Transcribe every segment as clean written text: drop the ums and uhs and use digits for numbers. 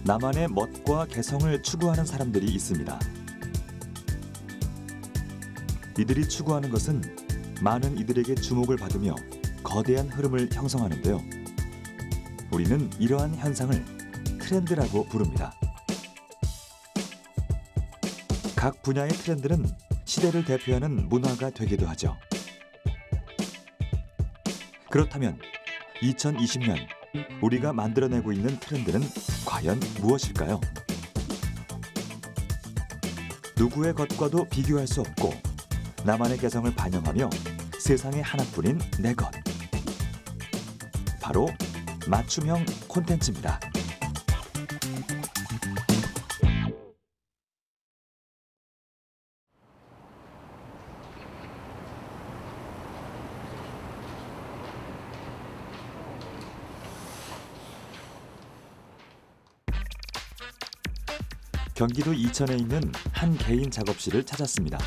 나만의 멋과 개성을 추구하는 사람들이 있습니다. 이들이 추구하는 것은 많은 이들에게 주목을 받으며 거대한 흐름을 형성하는데요. 우리는 이러한 현상을 트렌드라고 부릅니다. 각 분야의 트렌드는 시대를 대표하는 문화가 되기도 하죠. 그렇다면 2020년 우리가 만들어내고 있는 트렌드는 과연 무엇일까요? 누구의 것과도 비교할 수 없고 나만의 개성을 반영하며 세상에 하나뿐인 내 것. 바로 맞춤형 콘텐츠입니다. 경기도 이천에 있는 한 개인 작업실을 찾았습니다.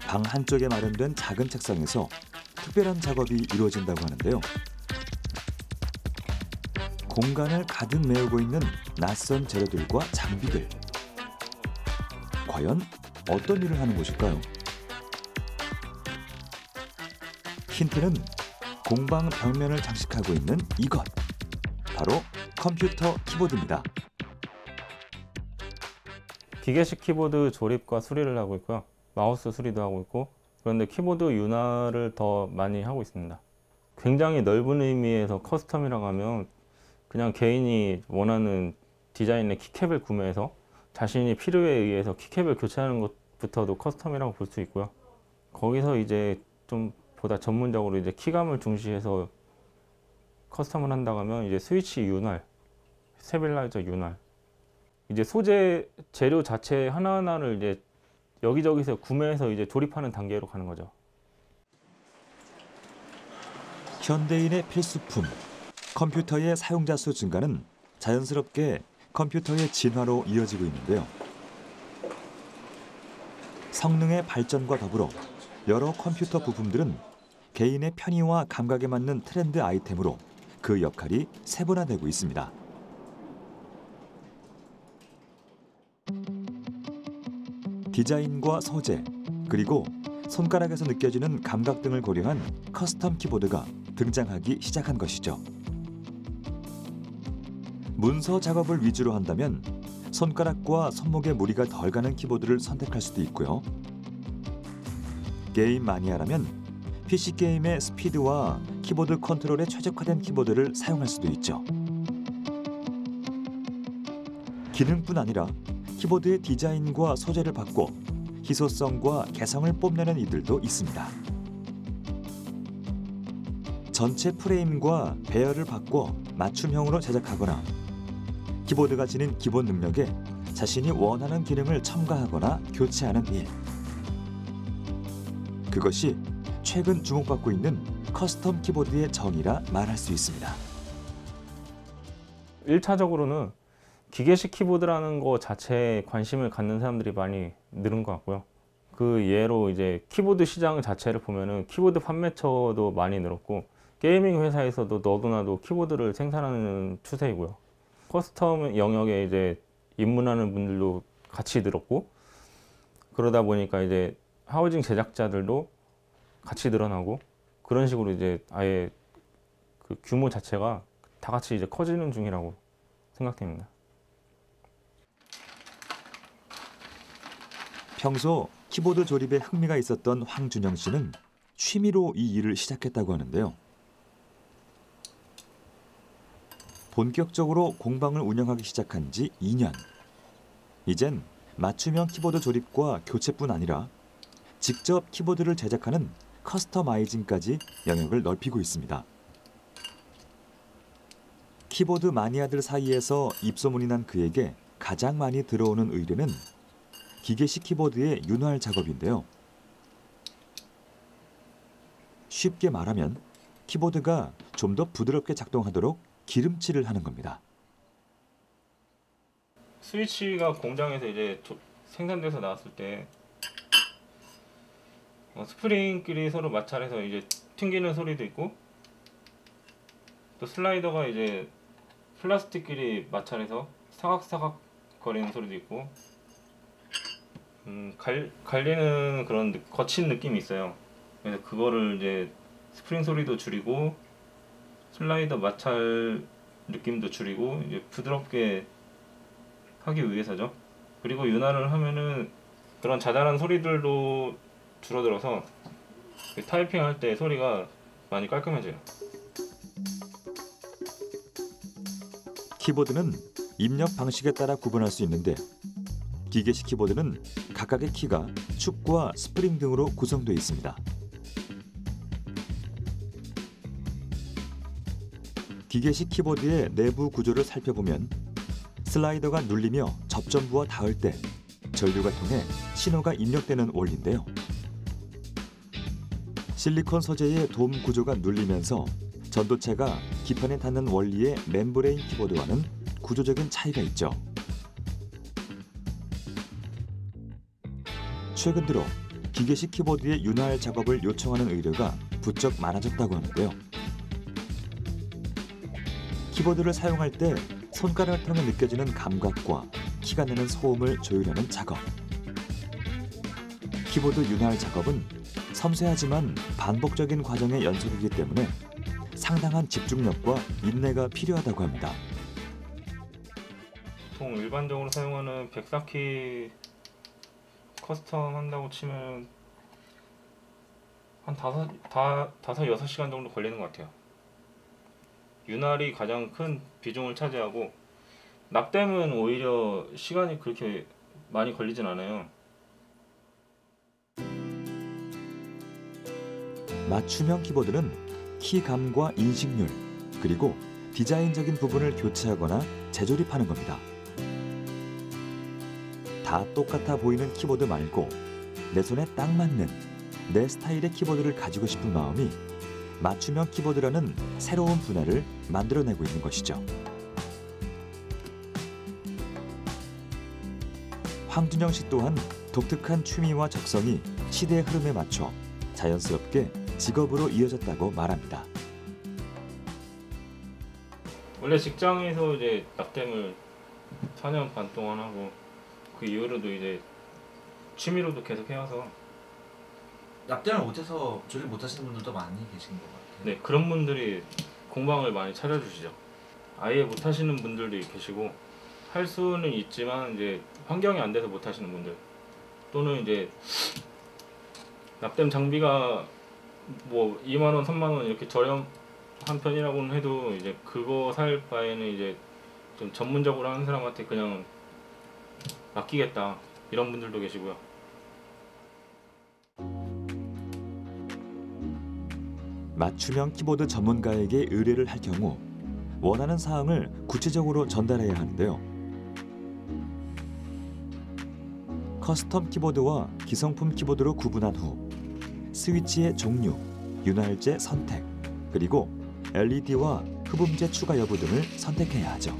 방 한쪽에 마련된 작은 책상에서 특별한 작업이 이루어진다고 하는데요. 공간을 가득 메우고 있는 낯선 재료들과 장비들. 과연 어떤 일을 하는 곳일까요? 힌트는 공방 벽면을 장식하고 있는 이것. 바로 컴퓨터 키보드입니다. 기계식 키보드 조립과 수리를 하고 있고요. 마우스 수리도 하고 있고, 그런데 키보드 윤활을 더 많이 하고 있습니다. 굉장히 넓은 의미에서 커스텀이라고 하면 그냥 개인이 원하는 디자인의 키캡을 구매해서 자신이 필요에 의해서 키캡을 교체하는 것부터도 커스텀이라고 볼 수 있고요. 거기서 이제 좀 보다 전문적으로 이제 키감을 중시해서 커스텀을 한다고 하면 이제 스위치 윤활, 스테빌라이저 윤활, 이제 소재 재료 자체 하나하나를 이제 여기저기서 구매해서 이제 조립하는 단계로 가는 거죠. 현대인의 필수품, 컴퓨터의 사용자 수 증가는 자연스럽게 컴퓨터의 진화로 이어지고 있는데요. 성능의 발전과 더불어 여러 컴퓨터 부품들은 개인의 편의와 감각에 맞는 트렌드 아이템으로 그 역할이 세분화되고 있습니다. 디자인과 소재, 그리고 손가락에서 느껴지는 감각 등을 고려한 커스텀 키보드가 등장하기 시작한 것이죠. 문서 작업을 위주로 한다면 손가락과 손목에 무리가 덜 가는 키보드를 선택할 수도 있고요. 게임 마니아라면 PC 게임의 스피드와 키보드 컨트롤에 최적화된 키보드를 사용할 수도 있죠. 기능뿐 아니라 키보드의 디자인과 소재를 바꿔 희소성과 개성을 뽐내는 이들도 있습니다. 전체 프레임과 배열을 바꿔 맞춤형으로 제작하거나 키보드가 지닌 기본 능력에 자신이 원하는 기능을 첨가하거나 교체하는 일. 그것이 최근 주목받고 있는 커스텀 키보드의 정의라 말할 수 있습니다. 1차적으로는 기계식 키보드라는 거 자체에 관심을 갖는 사람들이 많이 늘은 것 같고요. 그 예로 이제 키보드 시장 자체를 보면은 키보드 판매처도 많이 늘었고, 게이밍 회사에서도 너도나도 키보드를 생산하는 추세이고요. 커스텀 영역에 이제 입문하는 분들도 같이 늘었고, 그러다 보니까 이제 하우징 제작자들도 같이 늘어나고, 그런 식으로 이제 아예 그 규모 자체가 다 같이 이제 커지는 중이라고 생각됩니다. 평소 키보드 조립에 흥미가 있었던 황준영 씨는 취미로 이 일을 시작했다고 하는데요. 본격적으로 공방을 운영하기 시작한 지 2년. 이젠 맞춤형 키보드 조립과 교체뿐 아니라 직접 키보드를 제작하는 커스터마이징까지 영역을 넓히고 있습니다. 키보드 마니아들 사이에서 입소문이 난 그에게 가장 많이 들어오는 의뢰는 기계식 키보드의 윤활 작업인데요. 쉽게 말하면 키보드가 좀 더 부드럽게 작동하도록 기름칠을 하는 겁니다. 스위치가 공장에서 이제 생산돼서 나왔을 때 스프링끼리 서로 마찰해서 이제 튕기는 소리도 있고, 또 슬라이더가 이제 플라스틱끼리 마찰해서 사각사각 거리는 소리도 있고, 갈리는 그런 거친 느낌이 있어요. 그래서 그거를 이제 스프링 소리도 줄이고 슬라이더 마찰 느낌도 줄이고 이제 부드럽게 하기 위해서죠. 그리고 윤활을 하면은 그런 자잘한 소리들도 줄어들어서 타이핑 할 때 소리가 많이 깔끔해져요. 키보드는 입력 방식에 따라 구분할 수 있는데 기계식 키보드는 각각의 키가 축과 스프링 등으로 구성되어 있습니다. 기계식 키보드의 내부 구조를 살펴보면 슬라이더가 눌리며 접점부와 닿을 때 전류가 통해 신호가 입력되는 원리인데요. 실리콘 소재의 돔 구조가 눌리면서 전도체가 기판에 닿는 원리의 멤브레인 키보드와는 구조적인 차이가 있죠. 최근 들어 기계식 키보드의 윤활 작업을 요청하는 의뢰가 부쩍 많아졌다고 하는데요. 키보드를 사용할 때 손가락을 통해 느껴지는 감각과 키가 내는 소음을 조율하는 작업. 키보드 윤활 작업은 섬세하지만 반복적인 과정의 연속이기 때문에 상당한 집중력과 인내가 필요하다고 합니다. 보통 일반적으로 사용하는 104키 커스텀 한다고 치면 한 6시간 정도 걸리는 것 같아요. 윤활이 가장 큰 비중을 차지하고 납땜은 오히려 시간이 그렇게 많이 걸리진 않아요. 맞춤형 키보드는 키감과 인식률, 그리고 디자인적인 부분을 교체하거나 재조립하는 겁니다. 다 똑같아 보이는 키보드 말고 내 손에 딱 맞는 내 스타일의 키보드를 가지고 싶은 마음이 맞춤형 키보드라는 새로운 분야를 만들어내고 있는 것이죠. 황준영 씨 또한 독특한 취미와 적성이 시대의 흐름에 맞춰 자연스럽게 직업으로 이어졌다고 말합니다. 원래 직장에서 이제 납땜을 4년 반 동안 하고 그 이후로도 이제 취미로도 계속 해와서 납땜을 못해서 조립 못하시는 분들도 많이 계신 것 같아요. 네, 그런 분들이 공방을 많이 차려주시죠. 아예 못하시는 분들도 계시고 할 수는 있지만 이제 환경이 안 돼서 못하시는 분들 또는 이제 납땜 장비가 뭐 2만 원, 3만 원 이렇게 저렴한 편이라고는 해도 이제 그거 살 바에는 이제 좀 전문적으로 하는 사람한테 그냥 맡기겠다 이런 분들도 계시고요. 맞춤형 키보드 전문가에게 의뢰를 할 경우 원하는 사항을 구체적으로 전달해야 하는데요. 커스텀 키보드와 기성품 키보드로 구분한 후 스위치의 종류, 윤활제 선택, 그리고 LED와 흡음재 추가 여부 등을 선택해야 하죠.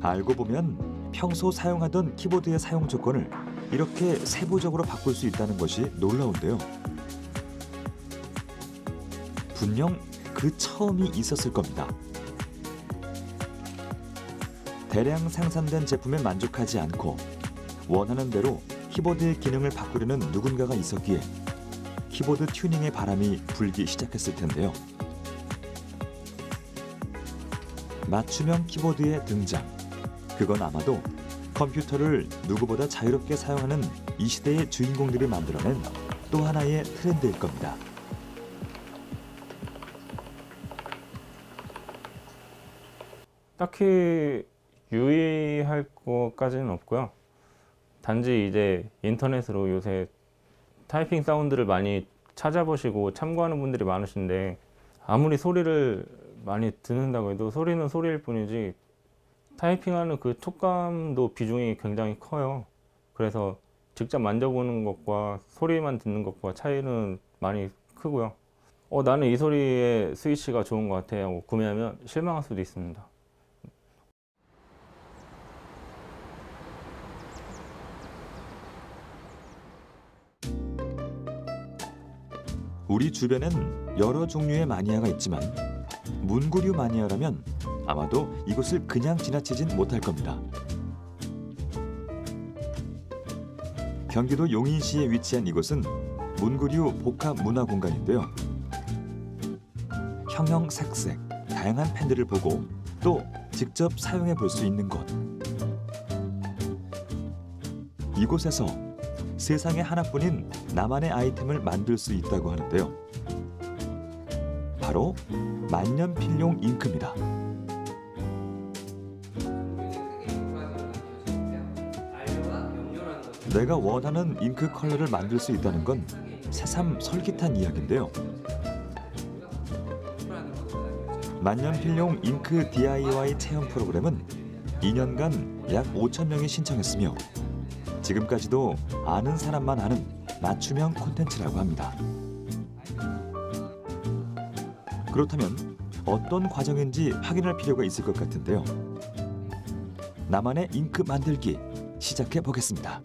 알고 보면 평소 사용하던 키보드의 사용 조건을 이렇게 세부적으로 바꿀 수 있다는 것이 놀라운데요. 분명 그 처음이 있었을 겁니다. 대량 생산된 생품에 만족하지 않고 원하는 대로 키보드의 기능을 바꾸려는 누군가가 있었기에 키보드 튜닝의 바람이 불기 시작했을 텐데요. 맞춤형 키보드의 등장. 그건 아마도 컴퓨터를 누구보다 자유롭게 사용하는 이 시대의 주인공들이 만들어낸 또 하나의 트렌드일 겁니다. 딱히 유의할 것까지는 없고요. 단지 이제 인터넷으로 요새 타이핑 사운드를 많이 찾아보시고 참고하는 분들이 많으신데 아무리 소리를 많이 듣는다고 해도 소리는 소리일 뿐이지 타이핑하는 그 촉감도 비중이 굉장히 커요. 그래서 직접 만져보는 것과 소리만 듣는 것과 차이는 많이 크고요. 나는 이 소리의 스위치가 좋은 것 같아 하고 구매하면 실망할 수도 있습니다. 우리 주변엔 여러 종류의 마니아가 있지만 문구류 마니아라면 아마도 이곳을 그냥 지나치진 못할 겁니다. 경기도 용인시에 위치한 이곳은 문구류 복합 문화 공간인데요. 형형색색 다양한 펜들을 보고 또 직접 사용해 볼 수 있는 곳. 이곳에서 세상에 하나뿐인 나만의 아이템을 만들 수 있다고 하는데요. 바로 만년필용 잉크입니다. 내가 원하는 잉크 컬러를 만들 수 있다는 건 새삼 솔깃한 이야기인데요. 만년필용 잉크 DIY 체험 프로그램은 2년간 약 5,000명이 신청했으며 지금까지도 아는 사람만 아는 맞춤형 콘텐츠라고 합니다. 그렇다면 어떤 과정인지 확인할 필요가 있을 것 같은데요. 나만의 잉크 만들기 시작해 보겠습니다.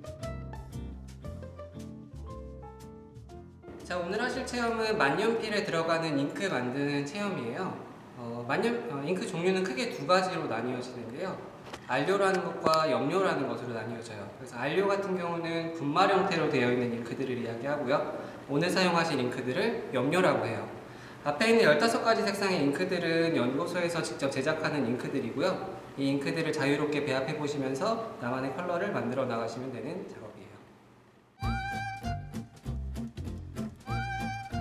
자, 오늘 하실 체험은 만년필에 들어가는 잉크 만드는 체험이에요. 잉크 종류는 크게 두 가지로 나뉘어지는데요. 안료라는 것과 염료라는 것으로 나뉘어져요. 그래서 안료 같은 경우는 분말 형태로 되어 있는 잉크들을 이야기하고요. 오늘 사용하실 잉크들을 염료라고 해요. 앞에 있는 15가지 색상의 잉크들은 연구소에서 직접 제작하는 잉크들이고요. 이 잉크들을 자유롭게 배합해 보시면서 나만의 컬러를 만들어 나가시면 되는 작업이에요.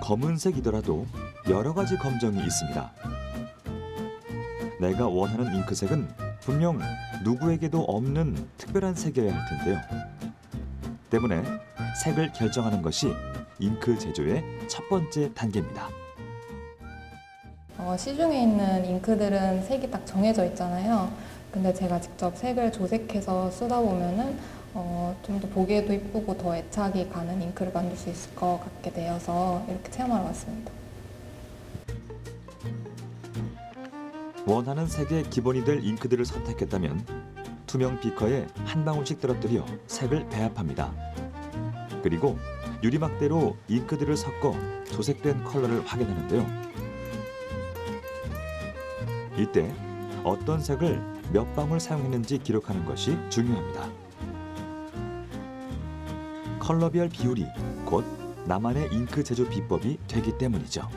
검은색이더라도 여러 가지 검정이 있습니다. 내가 원하는 잉크색은 분명 누구에게도 없는 특별한 색이어야 할 텐데요. 때문에 색을 결정하는 것이 잉크 제조의 첫 번째 단계입니다. 시중에 있는 잉크들은 색이 딱 정해져 있잖아요. 근데 제가 직접 색을 조색해서 쓰다 보면은 좀 더 보기에도 이쁘고 더 애착이 가는 잉크를 만들 수 있을 것 같게 되어서 이렇게 체험하러 왔습니다. 원하는 색의 기본이 될 잉크들을 선택했다면 투명 비커에 한 방울씩 떨어뜨려 색을 배합합니다. 그리고 유리막대로 잉크들을 섞어 조색된 컬러를 확인하는데요. 이때 어떤 색을 몇 방울 사용했는지 기록하는 것이 중요합니다. 컬러별 비율이 곧 나만의 잉크 제조 비법이 되기 때문이죠.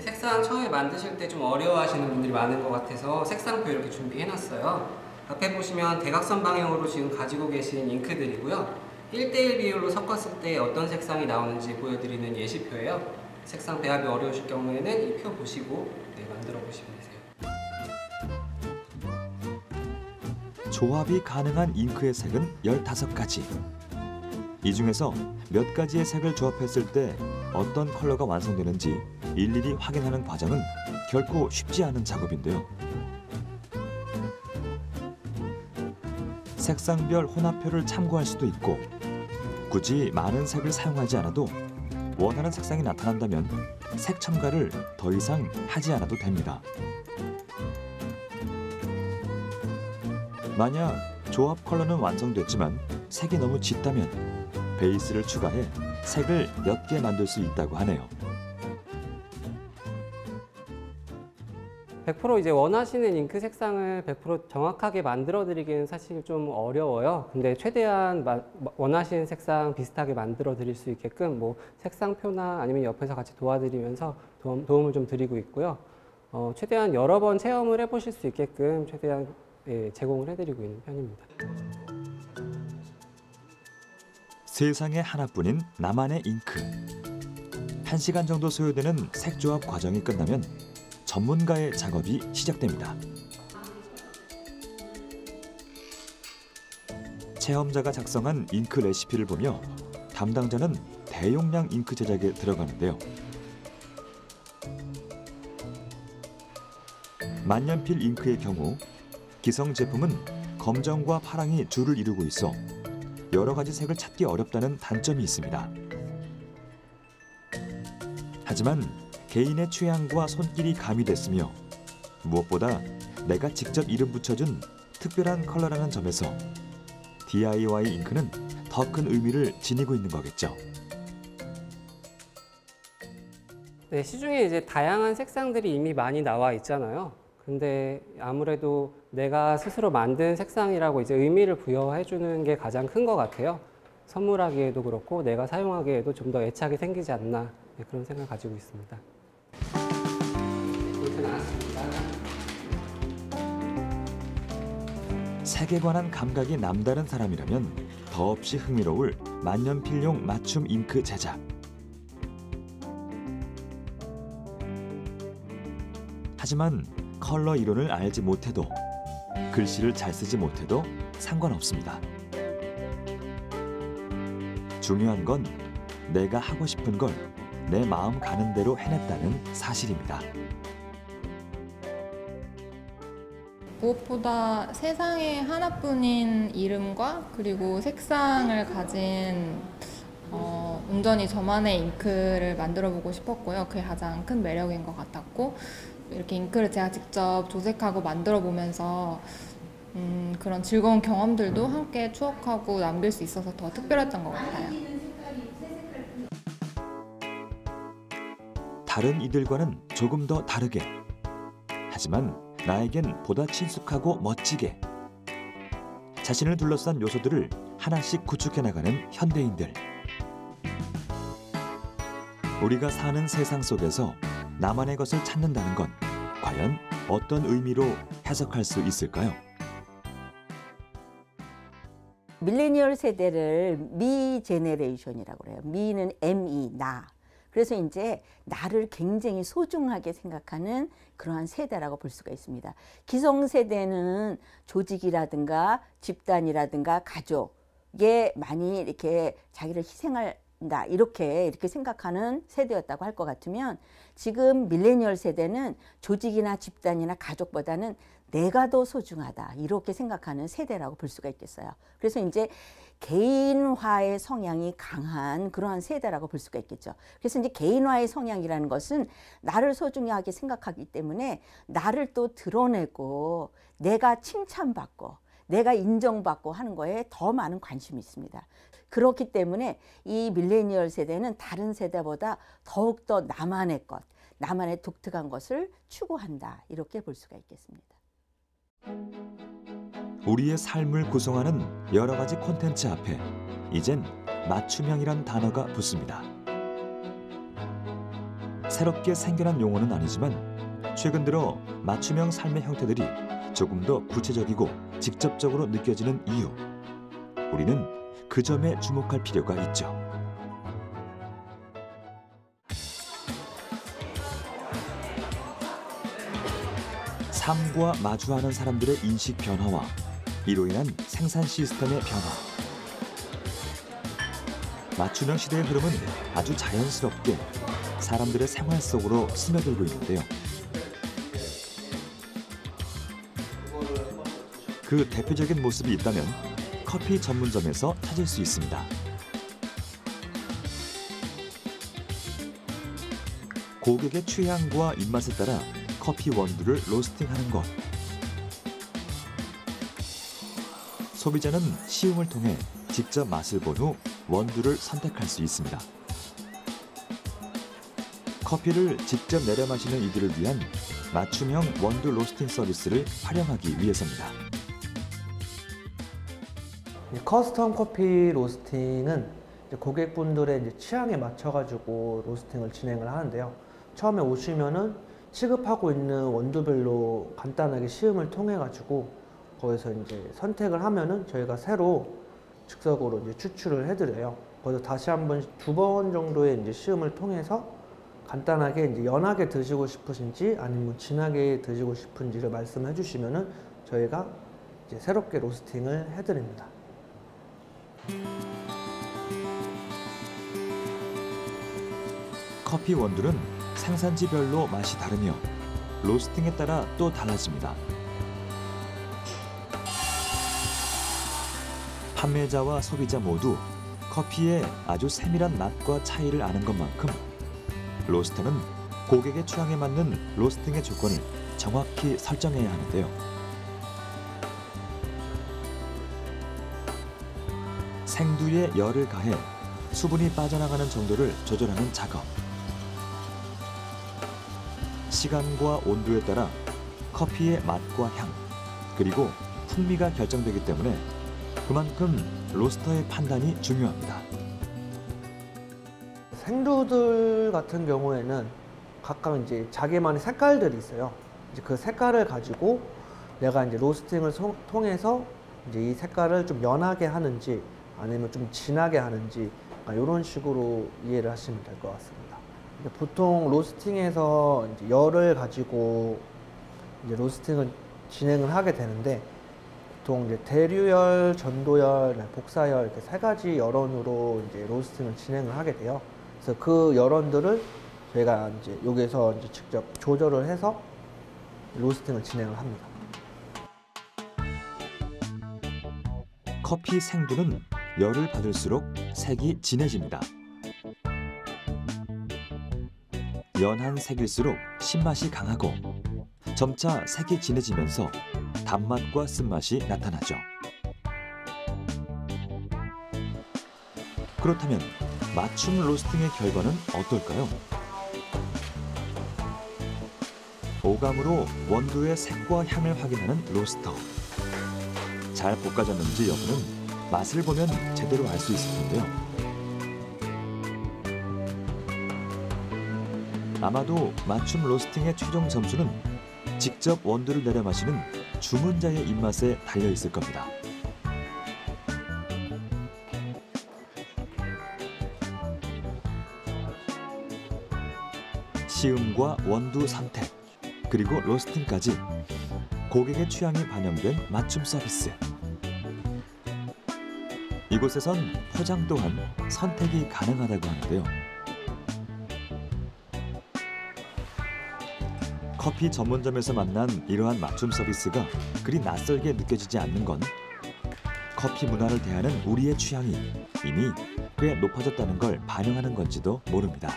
색상 처음에 만드실 때 좀 어려워하시는 분들이 많은 것 같아서 색상표 이렇게 준비해놨어요. 앞에 보시면 대각선 방향으로 지금 가지고 계신 잉크들이고요. 1:1 비율로 섞었을 때 어떤 색상이 나오는지 보여드리는 예시표예요. 색상 배합이 어려우실 경우에는 이 표 보시고 만들어 보시면 되세요. 조합이 가능한 잉크의 색은 15가지. 이 중에서 몇 가지의 색을 조합했을 때 어떤 컬러가 완성되는지 일일이 확인하는 과정은 결코 쉽지 않은 작업인데요. 색상별 혼합표를 참고할 수도 있고 굳이 많은 색을 사용하지 않아도 원하는 색상이 나타난다면 색 첨가를 더 이상 하지 않아도 됩니다. 만약 조합 컬러는 완성됐지만 색이 너무 짙다면 베이스를 추가해 색을 몇 개 만들 수 있다고 하네요. 100% 이제 원하시는 잉크 색상을 100% 정확하게 만들어 드리기는 사실 좀 어려워요. 근데 최대한 원하시는 색상 비슷하게 만들어 드릴 수 있게끔 뭐 색상표나 아니면 옆에서 같이 도와드리면서 도움을 좀 드리고 있고요. 최대한 여러 번 체험을 해보실 수 있게끔 최대한 제공을 해드리고 있는 편입니다. 세상에 하나뿐인 나만의 잉크. 1시간 정도 소요되는 색 조합 과정이 끝나면 전문가의 작업이 시작됩니다. 체험자가 작성한 잉크 레시피를 보며 담당자는 대용량 잉크 제작에 들어가는데요. 만년필 잉크의 경우 기성 제품은 검정과 파랑이 줄을 이루고 있어 여러 가지 색을 찾기 어렵다는 단점이 있습니다. 하지만 개인의 취향과 손길이 가미됐으며 무엇보다 내가 직접 이름 붙여준 특별한 컬러라는 점에서 DIY 잉크는 더 큰 의미를 지니고 있는 거겠죠. 네, 시중에 이제 다양한 색상들이 이미 많이 나와 있잖아요. 근데 아무래도 내가 스스로 만든 색상이라고 이제 의미를 부여해 주는 게 가장 큰 것 같아요. 선물하기에도 그렇고 내가 사용하기에도 좀 더 애착이 생기지 않나, 네, 그런 생각을 가지고 있습니다. 이렇게 나왔습니다. 색에 관한 감각이 남다른 사람이라면 더없이 흥미로울 만년필용 맞춤 잉크 제작. 하지만 컬러 이론을 알지 못해도, 글씨를 잘 쓰지 못해도 상관없습니다. 중요한 건 내가 하고 싶은 걸 내 마음 가는 대로 해냈다는 사실입니다. 무엇보다 세상에 하나뿐인 이름과 그리고 색상을 가진 온전히 저만의 잉크를 만들어 보고 싶었고요. 그게 가장 큰 매력인 것 같았고, 이렇게 잉크를 제가 직접 조색하고 만들어 보면서 그런 즐거운 경험들도 함께 추억하고 남길 수 있어서 더 특별했던 것 같아요. 다른 이들과는 조금 더 다르게, 하지만 나에겐 보다 친숙하고 멋지게, 자신을 둘러싼 요소들을 하나씩 구축해 나가는 현대인들. 우리가 사는 세상 속에서 나만의 것을 찾는다는 건 과연 어떤 의미로 해석할 수 있을까요? 밀레니얼 세대를 미 제네레이션이라고 그래요. 미는 ME, 나. 그래서 이제 나를 굉장히 소중하게 생각하는 그러한 세대라고 볼 수가 있습니다. 기성세대는 조직이라든가 집단이라든가 가족에 많이 이렇게 자기를 희생한다, 이렇게 생각하는 세대였다고 할 것 같으면, 지금 밀레니얼 세대는 조직이나 집단이나 가족보다는 내가 더 소중하다, 이렇게 생각하는 세대라고 볼 수가 있겠어요. 그래서 이제 개인화의 성향이 강한 그러한 세대라고 볼 수가 있겠죠. 그래서 이제 개인화의 성향이라는 것은 나를 소중하게 생각하기 때문에 나를 또 드러내고 내가 칭찬받고 내가 인정받고 하는 거에 더 많은 관심이 있습니다. 그렇기 때문에 이 밀레니얼 세대는 다른 세대보다 더욱더 나만의 것, 나만의 독특한 것을 추구한다, 이렇게 볼 수가 있겠습니다. 우리의 삶을 구성하는 여러 가지 콘텐츠 앞에 이젠 맞춤형이란 단어가 붙습니다. 새롭게 생겨난 용어는 아니지만 최근 들어 맞춤형 삶의 형태들이 조금 더 구체적이고 직접적으로 느껴지는 이유, 우리는 그 점에 주목할 필요가 있죠. 삶과 마주하는 사람들의 인식 변화와 이로 인한 생산 시스템의 변화. 맞춤형 시대의 흐름은 아주 자연스럽게 사람들의 생활 속으로 스며들고 있는데요. 그 대표적인 모습이 있다면 커피 전문점에서 찾을 수 있습니다. 고객의 취향과 입맛에 따라 커피 원두를 로스팅하는 것. 소비자는 시음을 통해 직접 맛을 본 후 원두를 선택할 수 있습니다. 커피를 직접 내려 마시는 이들을 위한 맞춤형 원두 로스팅 서비스를 활용하기 위해서입니다. 커스텀 커피 로스팅은 고객분들의 취향에 맞춰가지고 로스팅을 진행을 하는데요. 처음에 오시면은 취급하고 있는 원두별로 간단하게 시음을 통해가지고 거기서 이제 선택을 하면은 저희가 새로 즉석으로 이제 추출을 해드려요. 거기서 다시 한번 2번 정도의 이제 시음을 통해서 간단하게 이제 연하게 드시고 싶으신지 아니면 진하게 드시고 싶은지를 말씀해 주시면은 저희가 이제 새롭게 로스팅을 해드립니다. 커피 원두는 생산지별로 맛이 다르며 로스팅에 따라 또 달라집니다. 판매자와 소비자 모두 커피의 아주 세밀한 맛과 차이를 아는 것만큼 로스터는 고객의 취향에 맞는 로스팅의 조건을 정확히 설정해야 하는데요. 생두에 열을 가해 수분이 빠져나가는 정도를 조절하는 작업. 시간과 온도에 따라 커피의 맛과 향, 그리고 풍미가 결정되기 때문에 그만큼 로스터의 판단이 중요합니다. 생두들 같은 경우에는 각각 이제 자기만의 색깔들이 있어요. 이제 그 색깔을 가지고 내가 이제 로스팅을 통해서 이제 이 색깔을 좀 연하게 하는지 아니면 좀 진하게 하는지 이런 식으로 이해를 하시면 될 것 같습니다. 보통 로스팅에서 이제 열을 가지고 이제 로스팅을 진행을 하게 되는데 보통 이제 대류열, 전도열, 복사열 이렇게 세 가지 열원으로 이제 로스팅을 진행을 하게 돼요. 그래서 그 열원들을 저희가 이제 여기서 이제 직접 조절을 해서 로스팅을 진행을 합니다. 커피 생두는 열을 받을수록 색이 진해집니다. 연한 색일수록 신맛이 강하고 점차 색이 진해지면서 단맛과 쓴맛이 나타나죠. 그렇다면 맞춤 로스팅의 결과는 어떨까요? 오감으로 원두의 색과 향을 확인하는 로스터. 잘 볶아졌는지 여부는 맛을 보면 제대로 알 수 있을 텐데요. 아마도 맞춤 로스팅의 최종 점수는 직접 원두를 내려 마시는 주문자의 입맛에 달려 있을 겁니다. 시음과 원두 선택, 그리고 로스팅까지 고객의 취향이 반영된 맞춤 서비스. 이곳에선 포장 또한 선택이 가능하다고 하는데요. 커피 전문점에서 만난 이러한 맞춤 서비스가 그리 낯설게 느껴지지 않는 건 커피 문화를 대하는 우리의 취향이 이미 꽤 높아졌다는 걸 반영하는 건지도 모릅니다.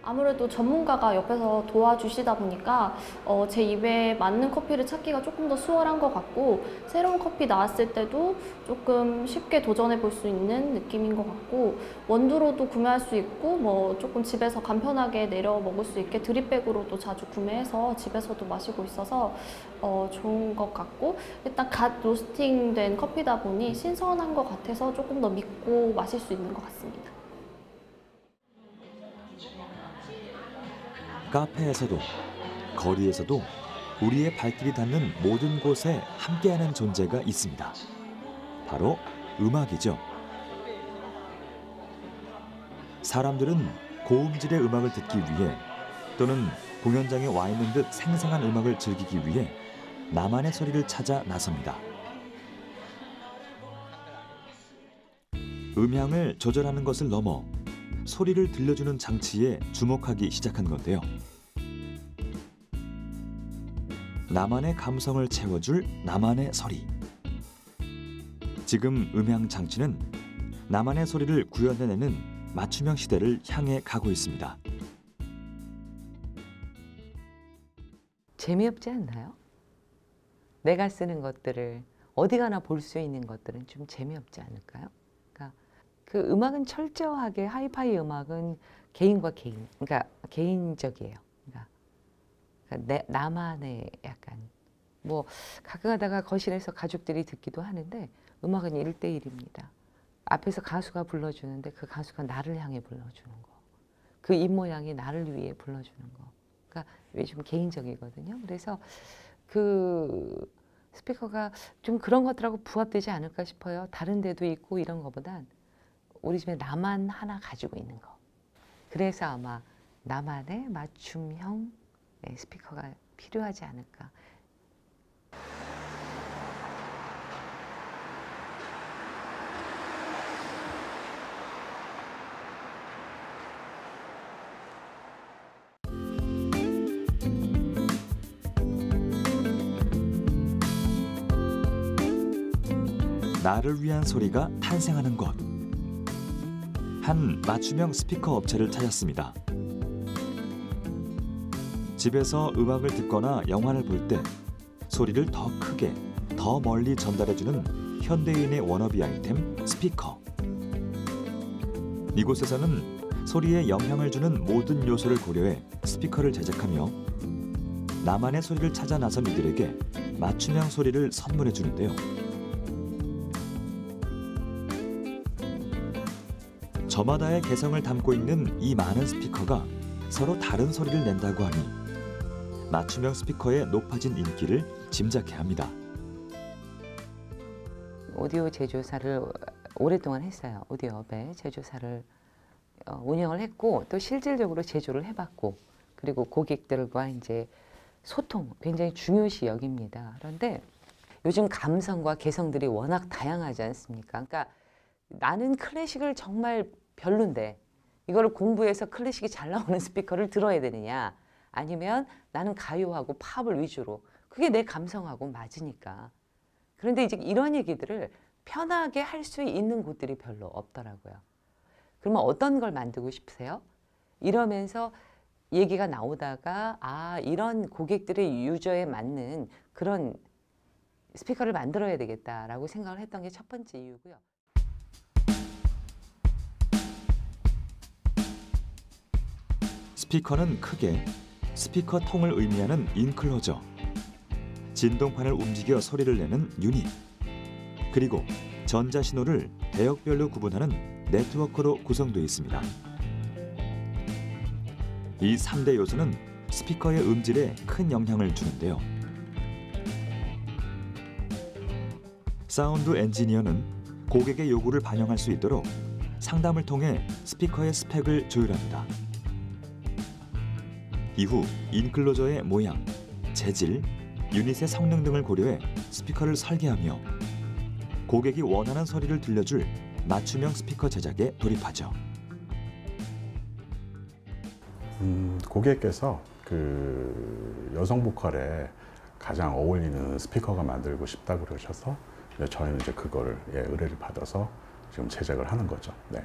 아무래도 전문가가 옆에서 도와주시다 보니까 제 입에 맞는 커피를 찾기가 조금 더 수월한 것 같고, 새로운 커피 나왔을 때도 조금 쉽게 도전해 볼 수 있는 느낌인 것 같고, 원두로도 구매할 수 있고 뭐 조금 집에서 간편하게 내려 먹을 수 있게 드립백으로도 자주 구매해서 집에서도 마시고 있어서 좋은 것 같고, 일단 갓 로스팅된 커피다 보니 신선한 것 같아서 조금 더 믿고 마실 수 있는 것 같습니다. 카페에서도 거리에서도 우리의 발길이 닿는 모든 곳에 함께하는 존재가 있습니다. 바로 음악이죠. 사람들은 고음질의 음악을 듣기 위해 또는 공연장에 와 있는 듯 생생한 음악을 즐기기 위해 나만의 소리를 찾아 나섭니다. 음향을 조절하는 것을 넘어 소리를 들려주는 장치에 주목하기 시작한 건데요. 나만의 감성을 채워줄 나만의 소리. 지금 음향 장치는 나만의 소리를 구현해내는 맞춤형 시대를 향해 가고 있습니다. 재미없지 않나요? 내가 쓰는 것들을 어디 가나 볼 수 있는 것들은 좀 재미없지 않을까요? 그 음악은 철저하게 하이파이 음악은 개인과 개인, 그러니까 개인적이에요. 그러니까 나만의 약간 뭐 가끔 가다가 거실에서 가족들이 듣기도 하는데 음악은 1대1입니다. 앞에서 가수가 불러주는데 그 가수가 나를 향해 불러주는 거, 그 입모양이 나를 위해 불러주는 거. 그러니까 좀 개인적이거든요. 그래서 그 스피커가 좀 그런 것들하고 부합되지 않을까 싶어요. 다른 데도 있고 이런 것보단 우리 집에 나만 하나 가지고 있는 거. 그래서 아마 나만의 맞춤형 스피커가 필요하지 않을까. 나를 위한 소리가 탄생하는 곳. 한 맞춤형 스피커 업체를 찾았습니다. 집에서 음악을 듣거나 영화를 볼 때 소리를 더 크게, 더 멀리 전달해주는 현대인의 워너비 아이템 스피커. 이곳에서는 소리에 영향을 주는 모든 요소를 고려해 스피커를 제작하며 나만의 소리를 찾아 나선 이들에게 맞춤형 소리를 선물해 주는데요. 저마다의 개성을 담고 있는 이 많은 스피커가 서로 다른 소리를 낸다고 하니 맞춤형 스피커의 높아진 인기를 짐작해 합니다. 오디오 제조사를 오랫동안 했어요. 오디오업에 제조사를 운영을 했고 또 실질적으로 제조를 해봤고 그리고 고객들과 이제 소통 굉장히 중요시 여깁니다. 그런데 요즘 감성과 개성들이 워낙 다양하지 않습니까? 그러니까 나는 클래식을 정말 별론데 이거를 공부해서 클래식이 잘 나오는 스피커를 들어야 되느냐 아니면 나는 가요하고 팝을 위주로 그게 내 감성하고 맞으니까. 그런데 이제 이런 얘기들을 편하게 할 수 있는 곳들이 별로 없더라고요. 그러면 어떤 걸 만들고 싶으세요? 이러면서 얘기가 나오다가 아 이런 고객들의 유저에 맞는 그런 스피커를 만들어야 되겠다라고 생각을 했던 게 첫 번째 이유고요. 스피커는 크게 스피커 통을 의미하는 인클로저, 진동판을 움직여 소리를 내는 유닛, 그리고 전자신호를 대역별로 구분하는 네트워크로 구성되어 있습니다. 이 3대 요소는 스피커의 음질에 큰 영향을 주는데요. 사운드 엔지니어는 고객의 요구를 반영할 수 있도록 상담을 통해 스피커의 스펙을 조율합니다. 이후 인클로저의 모양, 재질, 유닛의 성능 등을 고려해 스피커를 설계하며 고객이 원하는 소리를 들려줄 맞춤형 스피커 제작에 돌입하죠. 고객께서 그 여성 보컬에 가장 어울리는 스피커가 만들고 싶다고 그러셔서 저희는 이제 그거를 의뢰를 받아서 지금 제작을 하는 거죠. 네.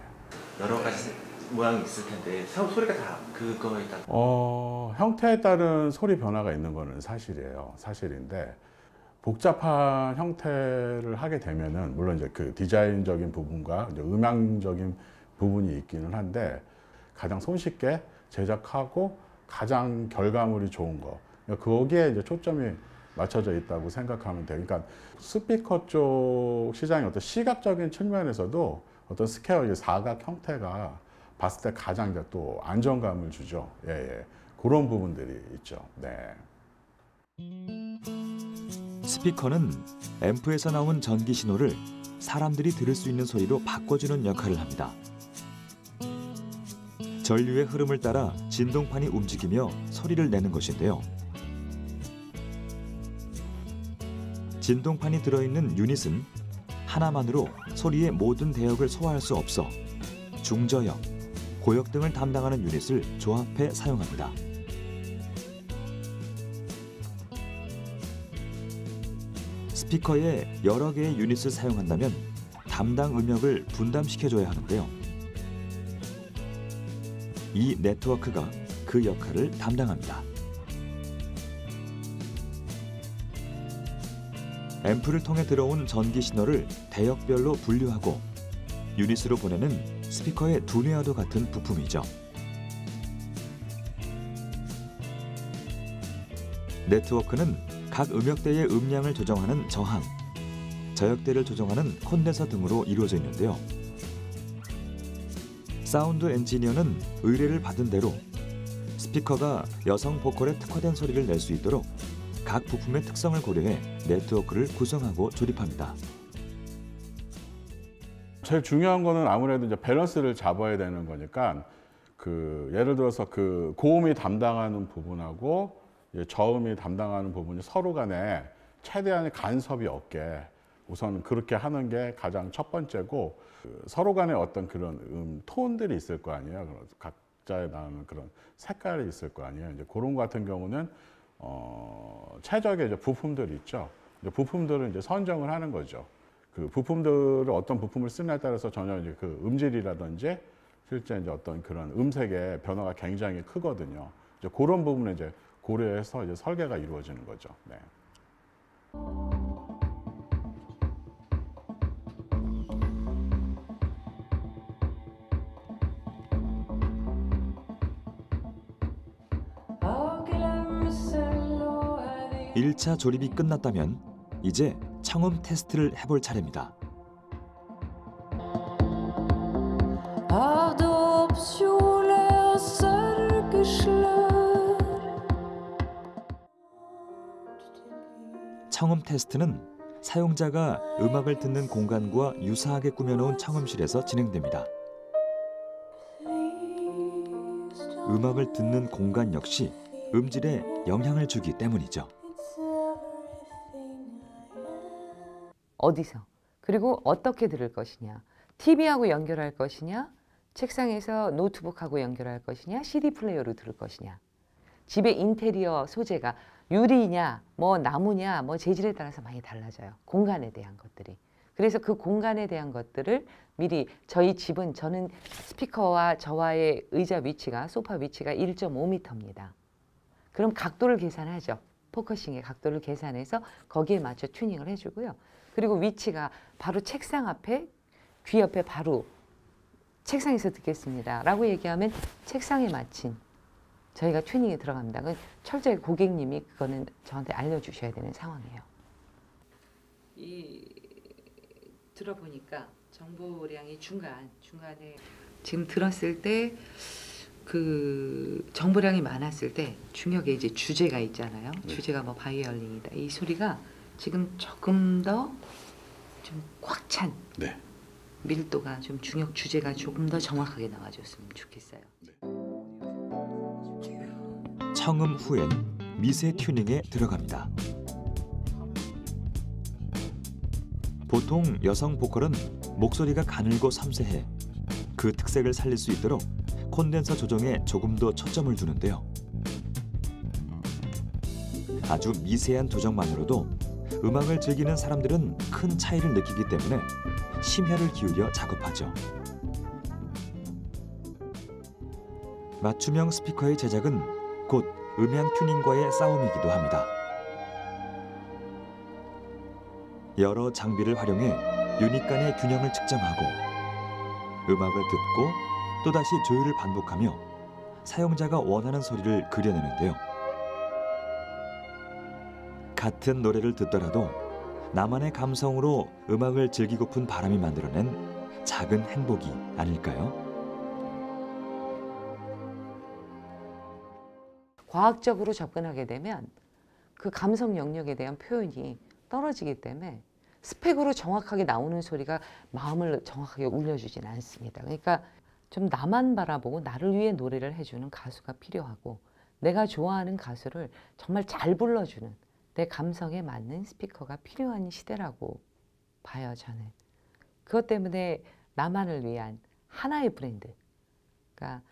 여러 가지 모양이 있을 텐데 소리가 다 그거에 따라 형태에 따른 소리 변화가 있는 거는 사실이에요. 사실인데 복잡한 형태를 하게 되면은 물론 이제 그 디자인적인 부분과 이제 음향적인 부분이 있기는 한데 가장 손쉽게 제작하고 가장 결과물이 좋은 거 거기에 이제 초점이 맞춰져 있다고 생각하면 돼요. 그러니까 스피커 쪽 시장의 어떤 시각적인 측면에서도 어떤 스퀘어 사각 형태가 봤을 때 가장 이제 또 안정감을 주죠. 예. 그런 부분들이 있죠. 네. 스피커는 앰프에서 나온 전기 신호를 사람들이 들을 수 있는 소리로 바꿔주는 역할을 합니다. 전류의 흐름을 따라 진동판이 움직이며 소리를 내는 것인데요. 진동판이 들어있는 유닛은 하나만으로 소리의 모든 대역을 소화할 수 없어 중저역, 고역 등을 담당하는 유닛을 조합해 사용합니다. 스피커에 여러 개의 유닛을 사용한다면 담당 음역을 분담시켜줘야 하는데요. 이 네트워크가 그 역할을 담당합니다. 앰프를 통해 들어온 전기 신호를 대역별로 분류하고 유닛으로 보내는 스피커의 두뇌와도 같은 부품이죠. 네트워크는 각 음역대의 음량을 조정하는 저항, 저역대를 조정하는 콘덴서 등으로 이루어져 있는데요. 사운드 엔지니어는 의뢰를 받은 대로 스피커가 여성 보컬에 특화된 소리를 낼 수 있도록 각 부품의 특성을 고려해 네트워크를 구성하고 조립합니다. 제일 중요한 거는 아무래도 이제 밸런스를 잡아야 되는 거니까 그 예를 들어서 그 고음이 담당하는 부분하고 저음이 담당하는 부분이 서로 간에 최대한의 간섭이 없게 우선 그렇게 하는 게 가장 첫 번째고 서로 간에 어떤 그런 톤들이 있을 거 아니에요. 각자에 나오는 그런 색깔이 있을 거 아니에요. 이제 그런 거 같은 경우는 최적의 이제 부품들이 있죠. 이제 부품들은 이제 선정을 하는 거죠. 그 부품들을 어떤 부품을 쓰냐에 따라서 전혀 이제 그 음질이라든지 실제 이제 어떤 그런 음색의 변화가 굉장히 크거든요. 이제 그런 부분을 이제 고려해서 이제 설계가 이루어지는 거죠. 네. 일차 조립이 끝났다면 이제 청음 테스트를 해볼 차례입니다. 청음 테스트는 사용자가 음악을 듣는 공간과 유사하게 꾸며놓은 청음실에서 진행됩니다. 음악을 듣는 공간 역시 음질에 영향을 주기 때문이죠. 어디서? 그리고 어떻게 들을 것이냐? TV하고 연결할 것이냐? 책상에서 노트북하고 연결할 것이냐? CD 플레이어로 들을 것이냐? 집의 인테리어 소재가 유리냐, 뭐 나무냐, 뭐 재질에 따라서 많이 달라져요. 공간에 대한 것들이. 그래서 그 공간에 대한 것들을 미리 저희 집은 저는 스피커와 저와의 의자 위치가 소파 위치가 1.5m입니다. 그럼 각도를 계산하죠. 포커싱의 각도를 계산해서 거기에 맞춰 튜닝을 해주고요. 그리고 위치가 바로 책상 앞에 귀 옆에 바로 책상에서 듣겠습니다 라고 얘기하면 책상에 맞춘 저희가 튜닝이 들어갑니다. 그건 철저히 고객님이 그거는 저한테 알려주셔야 되는 상황이에요. 들어보니까 정보량이 중간에 지금 들었을 때 그 정보량이 많았을 때 중역에 이제 주제가 있잖아요. 네. 주제가 뭐 바이올린이다. 이 소리가 지금 조금 더 좀 꽉 찬 네. 밀도가 좀 중역 주제가 조금 더 정확하게 나와줬으면 좋겠어요. 네. 청음 후엔 미세 튜닝에 들어갑니다. 보통 여성 보컬은 목소리가 가늘고 섬세해 그 특색을 살릴 수 있도록 콘덴서 조정에 조금 더 초점을 두는데요. 아주 미세한 조정만으로도 음악을 즐기는 사람들은 큰 차이를 느끼기 때문에 심혈을 기울여 작업하죠. 맞춤형 스피커의 제작은 곧 음향 튜닝과의 싸움이기도 합니다. 여러 장비를 활용해 유닛 간의 균형을 측정하고 음악을 듣고 또다시 조율을 반복하며 사용자가 원하는 소리를 그려내는데요. 같은 노래를 듣더라도 나만의 감성으로 음악을 즐기고픈 바람이 만들어낸 작은 행복이 아닐까요? 과학적으로 접근하게 되면 그 감성 영역에 대한 표현이 떨어지기 때문에 스펙으로 정확하게 나오는 소리가 마음을 정확하게 울려주진 않습니다. 그러니까 좀 나만 바라보고 나를 위해 노래를 해주는 가수가 필요하고 내가 좋아하는 가수를 정말 잘 불러주는 내 감성에 맞는 스피커가 필요한 시대라고 봐요, 저는. 그것 때문에 나만을 위한 하나의 브랜드. 그러니까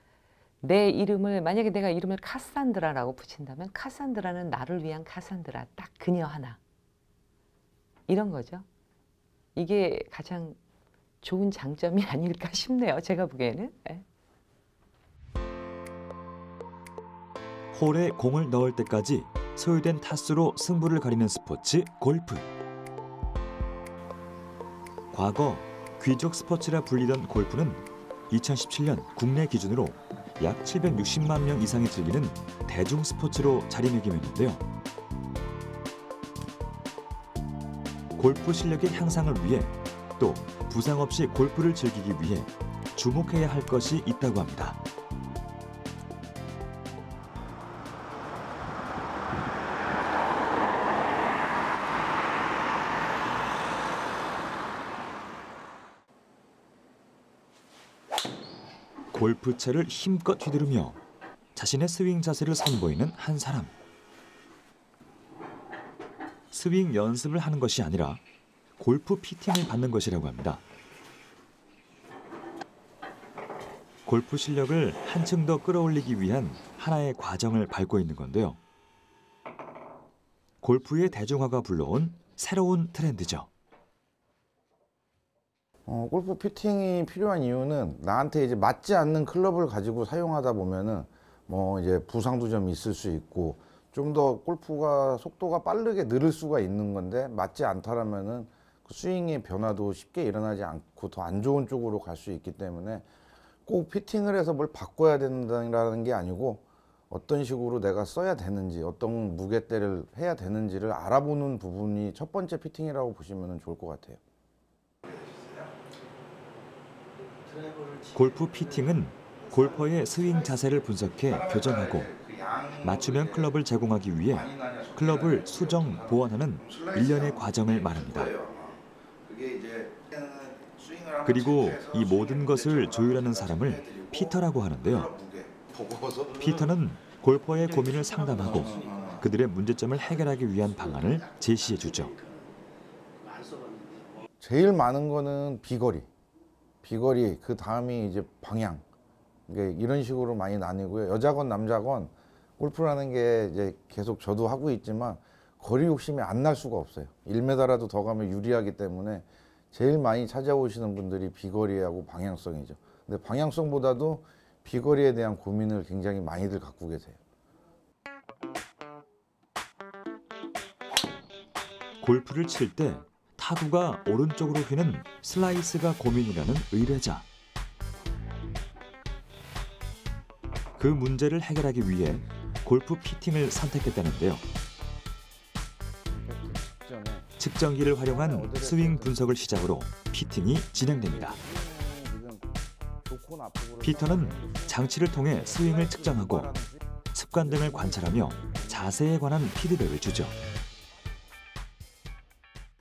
내 이름을 만약에 내가 이름을 카산드라라고 붙인다면 카산드라는 나를 위한 카산드라 딱 그녀 하나. 이런 거죠. 이게 가장 좋은 장점이 아닐까 싶네요. 제가 보기에는. 네. 홀에 공을 넣을 때까지 소유된 타수로 승부를 가리는 스포츠 골프. 과거 귀족 스포츠라 불리던 골프는 2017년 국내 기준으로 약 760만 명 이상이 즐기는 대중 스포츠로 자리매김했는데요. 골프 실력의 향상을 위해 또 부상 없이 골프를 즐기기 위해 주목해야 할 것이 있다고 합니다. 골프채를 힘껏 휘두르며 자신의 스윙 자세를 선보이는 한 사람. 스윙 연습을 하는 것이 아니라 골프 피팅을 받는 것이라고 합니다. 골프 실력을 한층 더 끌어올리기 위한 하나의 과정을 밟고 있는 건데요. 골프의 대중화가 불러온 새로운 트렌드죠. 골프 피팅이 필요한 이유는 나한테 이제 맞지 않는 클럽을 가지고 사용하다 보면은 뭐 이제 부상도 좀 있을 수 있고 좀 더 골프가 속도가 빠르게 늘을 수가 있는 건데 맞지 않다라면은 그 스윙의 변화도 쉽게 일어나지 않고 더 안 좋은 쪽으로 갈 수 있기 때문에 꼭 피팅을 해서 뭘 바꿔야 된다는 게 아니고 어떤 식으로 내가 써야 되는지 어떤 무게대를 해야 되는지를 알아보는 부분이 첫 번째 피팅이라고 보시면 좋을 것 같아요. 골프 피팅은 골퍼의 스윙 자세를 분석해 교정하고 맞춤형 클럽을 제공하기 위해 클럽을 수정, 보완하는 일련의 과정을 말합니다. 그리고 이 모든 것을 조율하는 사람을 피터라고 하는데요. 피터는 골퍼의 고민을 상담하고 그들의 문제점을 해결하기 위한 방안을 제시해 주죠. 제일 많은 거는 비거리, 그 다음이 이제 방향. 이런 식으로 많이 나뉘고요. 여자건 남자건 골프라는 게 이제 계속 저도 하고 있지만 거리 욕심이 안 날 수가 없어요. 1m라도 더 가면 유리하기 때문에 제일 많이 찾아오시는 분들이 비거리하고 방향성이죠. 근데 방향성보다도 비거리에 대한 고민을 굉장히 많이들 갖고 계세요. 골프를 칠 때 타구가 오른쪽으로 휘는 슬라이스가 고민이라는 의뢰자. 그 문제를 해결하기 위해 골프 피팅을 선택했다는데요. 측정기를 활용한 스윙 분석을 시작으로 피팅이 진행됩니다. 피터는 장치를 통해 스윙을 측정하고 습관 등을 관찰하며 자세에 관한 피드백을 주죠.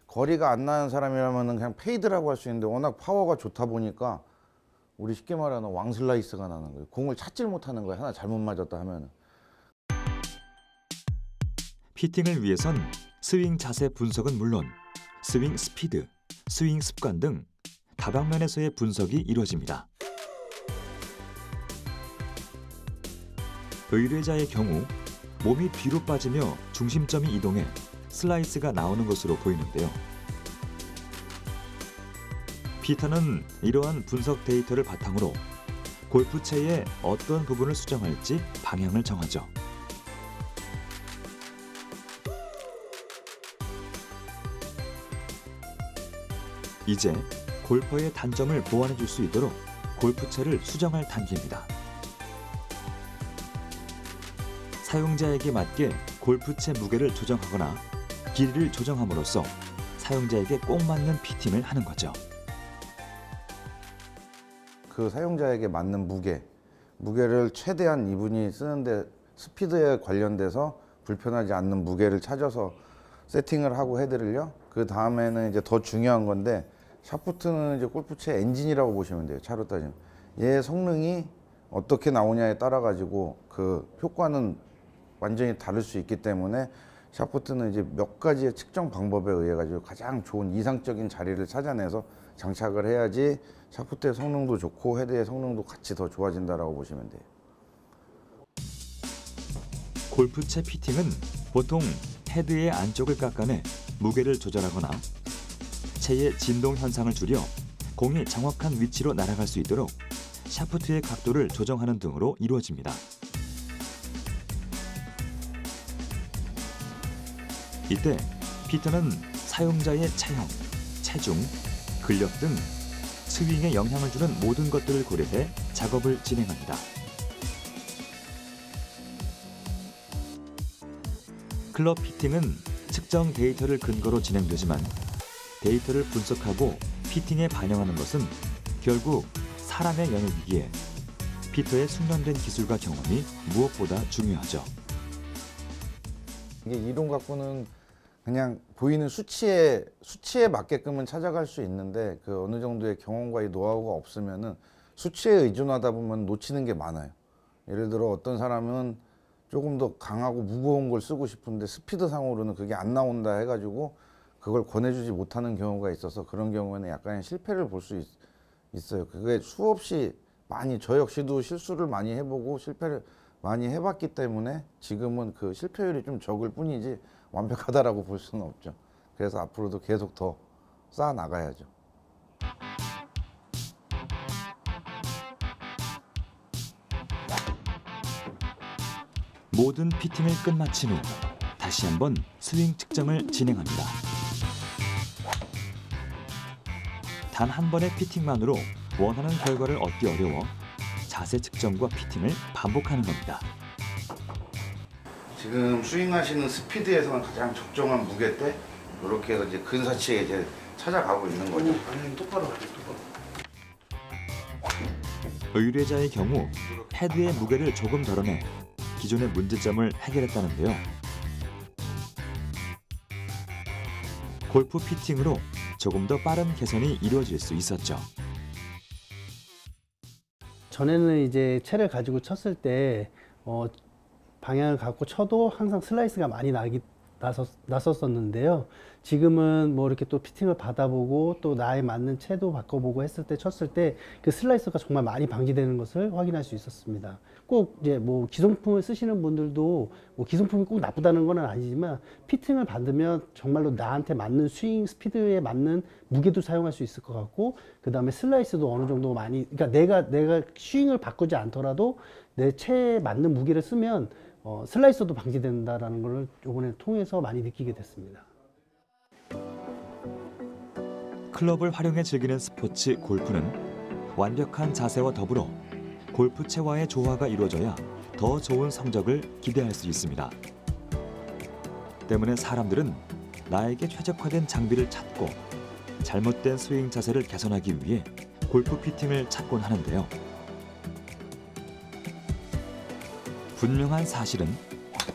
거리가 안 나는 사람이라면 그냥 페이드라고 할 수 있는데 워낙 파워가 좋다 보니까 우리 쉽게 말하는 왕슬라이스가 나는 거예요. 공을 찾질 못하는 거예요. 하나 잘못 맞았다 하면은. 피팅을 위해선 스윙 자세 분석은 물론 스윙 스피드, 스윙 습관 등 다방면에서의 분석이 이루어집니다. 의뢰자의 경우 몸이 뒤로 빠지며 중심점이 이동해 슬라이스가 나오는 것으로 보이는데요. 피터는 이러한 분석 데이터를 바탕으로 골프채의 어떤 부분을 수정할지 방향을 정하죠. 이제 골퍼의 단점을 보완해 줄 수 있도록 골프채를 수정할 단계입니다. 사용자에게 맞게 골프채 무게를 조정하거나 길이를 조정함으로써 사용자에게 꼭 맞는 피팅을 하는 거죠. 그 사용자에게 맞는 무게를 최대한 이분이 쓰는데 스피드에 관련돼서 불편하지 않는 무게를 찾아서 세팅을 하고 해드릴요. 그 다음에는 이제 더 중요한 건데 샤프트는 이제 골프채 엔진이라고 보시면 돼요. 차로 따지면 얘의 성능이 어떻게 나오냐에 따라 가지고 그 효과는 완전히 다를 수 있기 때문에 샤프트는 이제 몇 가지의 측정 방법에 의해 가지고 가장 좋은 이상적인 자리를 찾아내서 장착을 해야지 샤프트의 성능도 좋고 헤드의 성능도 같이 더 좋아진다라고 보시면 돼요. 골프채 피팅은 보통 헤드의 안쪽을 깎아내 무게를 조절하거나 채의 진동 현상을 줄여 공이 정확한 위치로 날아갈 수 있도록 샤프트의 각도를 조정하는 등으로 이루어집니다. 이때 피터는 사용자의 체형, 체중, 근력 등 스윙에 영향을 주는 모든 것들을 고려해 작업을 진행합니다. 클럽 피팅은 측정 데이터를 근거로 진행되지만 데이터를 분석하고 피팅에 반영하는 것은 결국 사람의 영역이기에 피터의 숙련된 기술과 경험이 무엇보다 중요하죠. 이게 이론 갖고는 그냥 보이는 수치에 맞게끔은 찾아갈 수 있는데 그 어느 정도의 경험과 이 노하우가 없으면은 수치에 의존하다 보면 놓치는 게 많아요. 예를 들어 어떤 사람은 조금 더 강하고 무거운 걸 쓰고 싶은데 스피드 상으로는 그게 안 나온다 해가지고 그걸 권해주지 못하는 경우가 있어서 그런 경우에는 약간의 실패를 볼 수 있어요. 그게 수없이 많이 저 역시도 실수를 많이 해보고 실패를 많이 해봤기 때문에 지금은 그 실패율이 좀 적을 뿐이지 완벽하다라고 볼 수는 없죠. 그래서 앞으로도 계속 더 쌓아 나가야죠. 모든 피팅을 끝마친 후 다시 한번 스윙 측정을 진행합니다. 단 한 번의 피팅만으로 원하는 결과를 얻기 어려워 자세 측정과 피팅을 반복하는 겁니다. 지금 스윙하시는 스피드에서는 가장 적정한 무게대 이렇게 해서 이제 근사치에 이제 찾아가고 있는 거죠. 아니 똑바로 가죠, 똑바로. 의뢰자의 경우 헤드의 무게를 조금 덜어내 기존의 문제점을 해결했다는데요. 골프 피팅으로 조금 더 빠른 개선이 이루어질 수 있었죠. 전에는 이제 채를 가지고 쳤을 때 방향을 갖고 쳐도 항상 슬라이스가 많이 났었는데요. 지금은 뭐 이렇게 또 피팅을 받아보고 또 나에 맞는 채도 바꿔보고 했을 때 쳤을 때 그 슬라이스가 정말 많이 방지되는 것을 확인할 수 있었습니다. 꼭 이제 뭐 기성품을 쓰시는 분들도 뭐 기성품이 꼭 나쁘다는 건 아니지만 피팅을 받으면 정말로 나한테 맞는 스윙 스피드에 맞는 무게도 사용할 수 있을 것 같고, 그 다음에 슬라이스도 어느 정도 많이, 그러니까 내가 스윙을 바꾸지 않더라도 내 채에 맞는 무게를 쓰면 슬라이스도 방지된다라는 걸 이번에 통해서 많이 느끼게 됐습니다. 클럽을 활용해 즐기는 스포츠 골프는 완벽한 자세와 더불어 골프채와의 조화가 이루어져야 더 좋은 성적을 기대할 수 있습니다. 때문에 사람들은 나에게 최적화된 장비를 찾고 잘못된 스윙 자세를 개선하기 위해 골프 피팅을 찾곤 하는데요. 분명한 사실은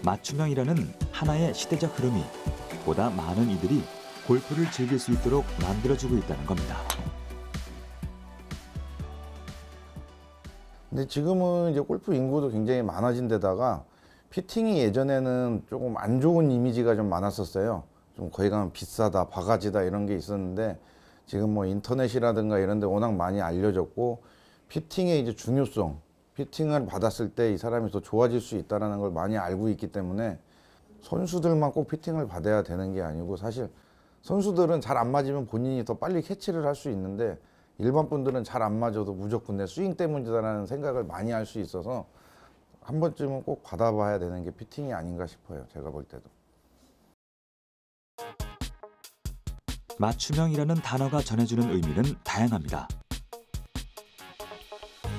맞춤형이라는 하나의 시대적 흐름이 보다 많은 이들이 골프를 즐길 수 있도록 만들어주고 있다는 겁니다. 근데 지금은 이제 골프 인구도 굉장히 많아진 데다가 피팅이 예전에는 조금 안 좋은 이미지가 좀 많았었어요. 좀 거기 가면 비싸다, 바가지다 이런 게 있었는데 지금 뭐 인터넷이라든가 이런 데 워낙 많이 알려졌고 피팅의 이제 중요성, 피팅을 받았을 때 이 사람이 더 좋아질 수 있다는 걸 많이 알고 있기 때문에 선수들만 꼭 피팅을 받아야 되는 게 아니고, 사실 선수들은 잘 안 맞으면 본인이 더 빨리 캐치를 할 수 있는데 일반 분들은 잘 안 맞아도 무조건 내 스윙 때문이다라는 생각을 많이 할 수 있어서 한 번쯤은 꼭 받아봐야 되는 게 피팅이 아닌가 싶어요. 제가 볼 때도. 맞춤형이라는 단어가 전해주는 의미는 다양합니다.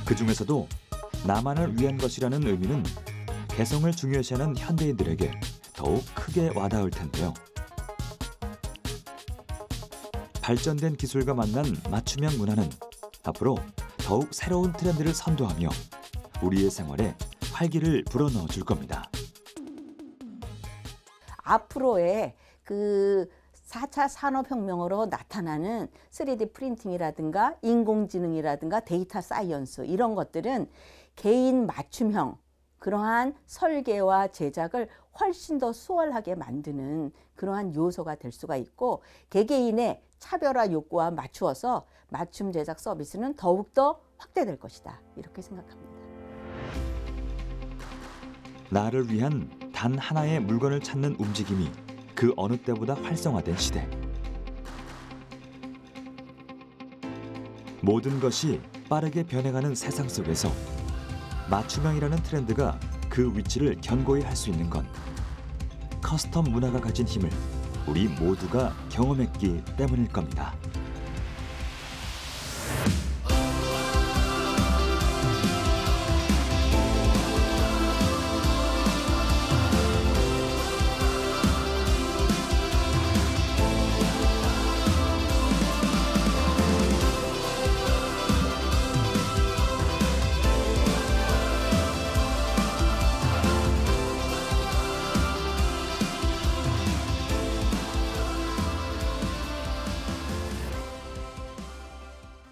그 중에서도 나만을 위한 것이라는 의미는 개성을 중요시하는 현대인들에게 더욱 크게 와닿을 텐데요. 발전된 기술과 만난 맞춤형 문화는 앞으로 더욱 새로운 트렌드를 선도하며 우리의 생활에 활기를 불어넣어 줄 겁니다. 앞으로의 그 4차 산업혁명으로 나타나는 3D 프린팅이라든가 인공지능이라든가 데이터 사이언스, 이런 것들은 개인 맞춤형 그러한 설계와 제작을 훨씬 더 수월하게 만드는 그러한 요소가 될 수가 있고, 개개인의 차별화 욕구와 맞추어서 맞춤 제작 서비스는 더욱더 확대될 것이다, 이렇게 생각합니다. 나를 위한 단 하나의 물건을 찾는 움직임이 그 어느 때보다 활성화된 시대. 모든 것이 빠르게 변해가는 세상 속에서 맞춤형이라는 트렌드가 그 위치를 견고히 할 수 있는 건 커스텀 문화가 가진 힘을 우리 모두가 경험했기 때문일 겁니다.